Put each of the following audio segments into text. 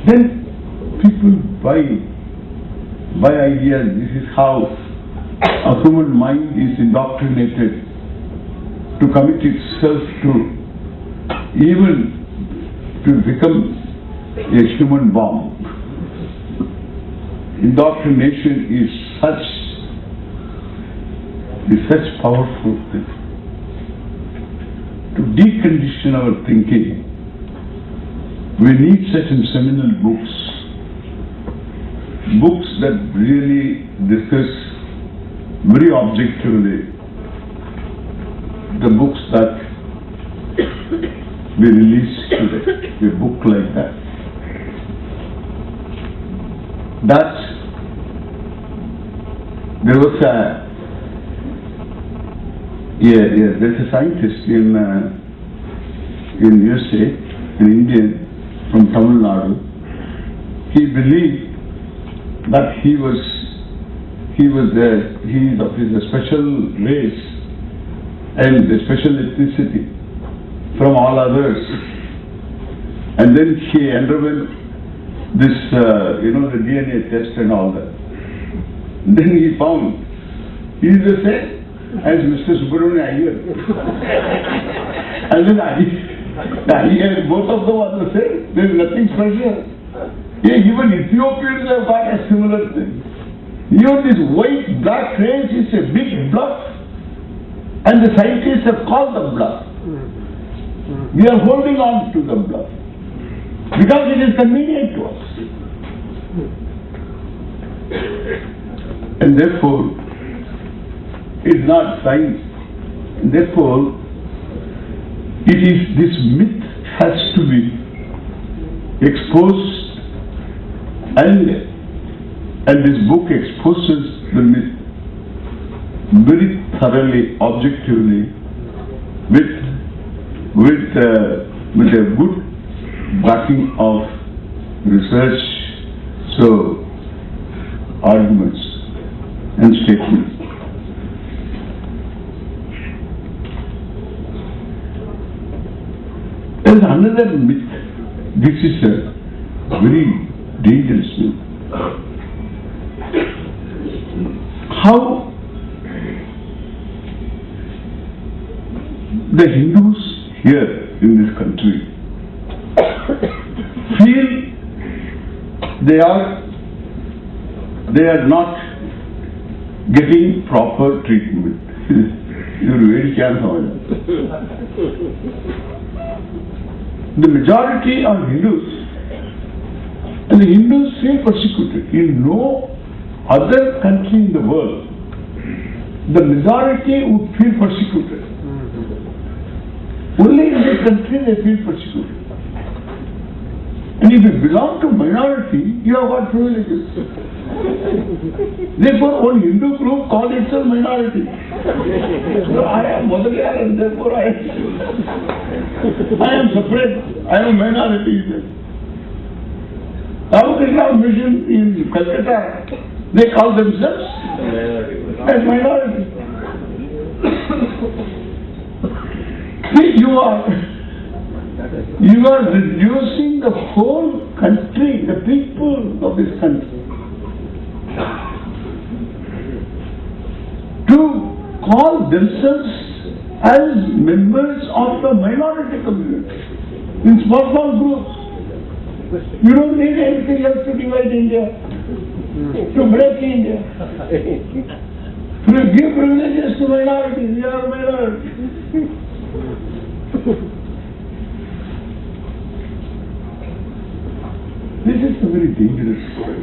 Then people buy ideas. This is how a human mind is indoctrinated to commit itself to even to become a human bomb. Indoctrination is such powerful thing. To decondition our thinking, we need certain seminal books that really discuss very objectively the books that we release today. A book like that. There was there's a scientist in USA, an Indian from Tamil Nadu. He believed that he is of a special race and a special ethnicity from all others. And then he underwent this, the DNA test and all that. Then he found he is the same as Mr. Subramanian Iyer. And then both of them are the same. There is nothing special. Even Ethiopians have got a similar thing. This white-black race is a big bluff, and the scientists have called the bluff. We are holding on to the bluff because it is convenient to us. And therefore, it's not science. And therefore, this myth has to be exposed, and this book exposes the myth very thoroughly, objectively, with a good backing of research, so arguments and statements. There is another myth. This is a very dangerous myth. How the Hindus here in this country feel they are not getting proper treatment. You really can't know that. The majority are Hindus, and the Hindus feel persecuted. In no other country in the world, the majority would feel persecuted. Only in this country they feel persecuted. And if you belong to minority, you have got privileges. Therefore, one Hindu group called itself minority. So I am Modaliyar, and therefore I am separate. I am a minority. Ramakrishna Mission in Calcutta, they call themselves as minority. See, you are reducing the whole country, the people of this country, to call themselves as members of the minority community in small groups. You don't need anything else to divide India, to break India. Give privileges to minorities. We are a minority. This is a very dangerous story.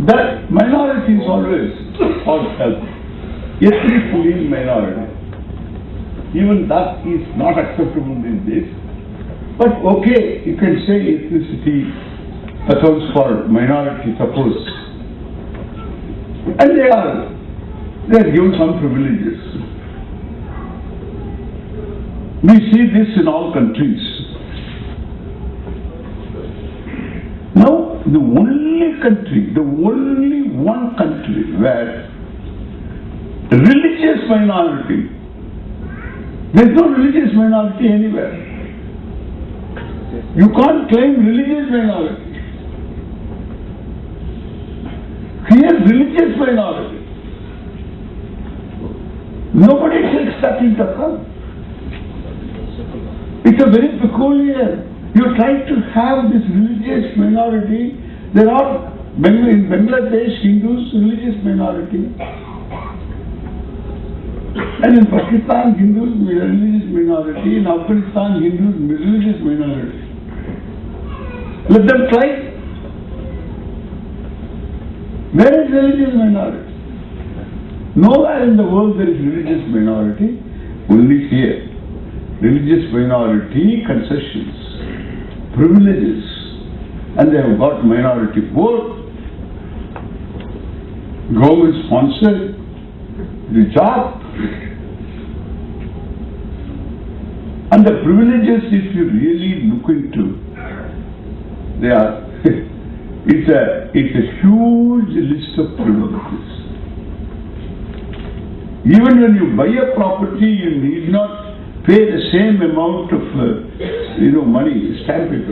That minorities always help. Ethnically minority. Even that is not acceptable these days. But okay, you can say ethnicity accounts for minority, suppose. And they are given some privileges. We see this in all countries. Now, the only one country where religious minority, there is no religious minority anywhere. You can't claim religious minority. Here, religious minority. Nobody takes that into account. It's a very peculiar. You try to have this religious minority. There are, in Bangladesh, Hindus, religious minority. And in Pakistan, Hindus, religious minority. In Afghanistan, Hindus, religious minority. Let them try. Where is religious minority? Nowhere in the world there is religious minority, only here. Religious minority concessions, privileges, and they have got minority vote, government sponsored, the job, and the privileges, if you really look into, they are, it's a huge list of privileges. Even when you buy a property, you need not pay the same amount of, money, stamp it.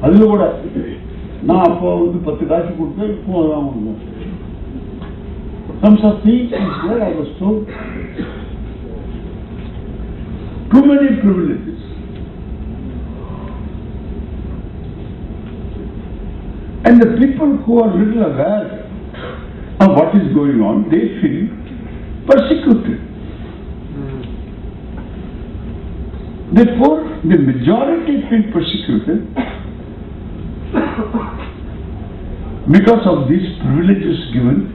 Adhu kuda, na appa 10 kasu kuduthe podam. Some such things is there, I was told. Too many privileges. And the people who are little aware of what is going on, they feel persecuted. Therefore, the majority feel persecuted because of these privileges given.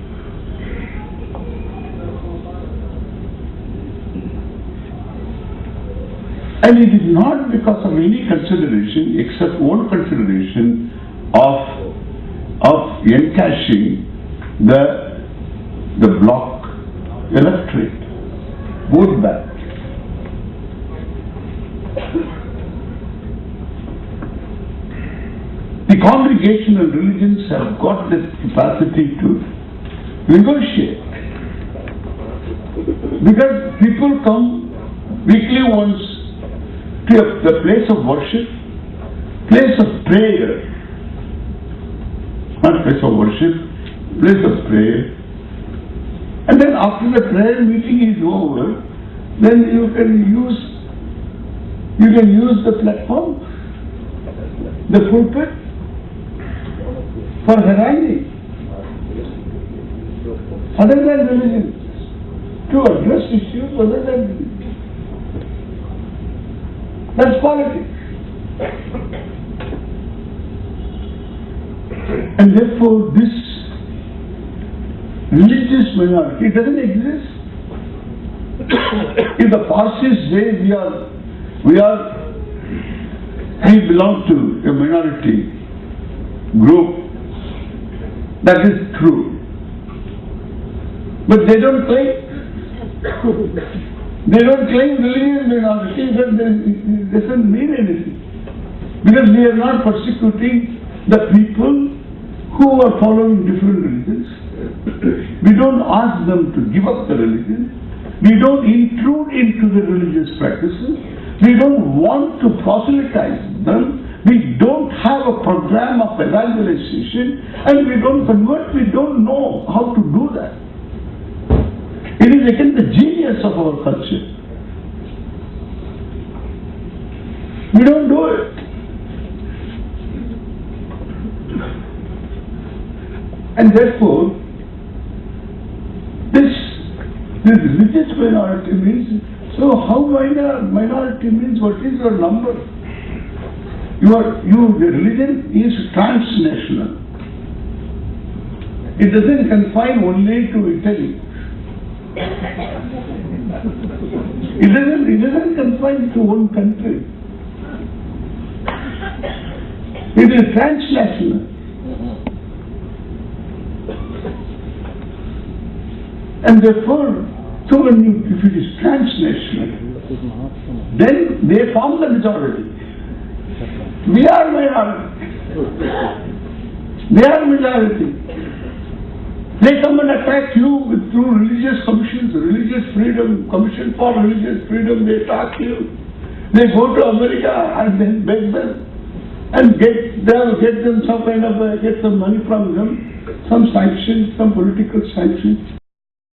And it is not because of any consideration except one consideration of encashing the bloc electorate, vote bank. The congregational religions have got the capacity to negotiate. Because people come weekly once to the place of worship, place of prayer, not place of worship, place of prayer. And then after the prayer meeting is over, then you can use the platform, the pulpit, for haranguing other than religion, to address issues other than religion. That's politics. And therefore this religious minority, it doesn't exist. If the Parsis say we belong to a minority group, that is true. But they don't claim. They don't claim religious minority, but it doesn't mean anything. Because we are not persecuting the people who are following different religions. We don't ask them to give up the religion. We don't intrude into the religious practices. We don't want to proselytize them. We don't have a program of evangelization, and we don't convert. We don't know how to do that. It is again the genius of our culture. We don't do it. And therefore, this religious minority means, so how minority means, what is your number? The religion is transnational. It doesn't confine only to Italy. It doesn't confine to one country. It is transnational. And therefore, if it is transnational, then they form the majority. We are minority. They are majority. They come and attack you through religious commissions, religious freedom, commission for religious freedom, they attack you. They go to America and then beg them and get them some kind of, get some money from them, some sanctions, some political sanctions.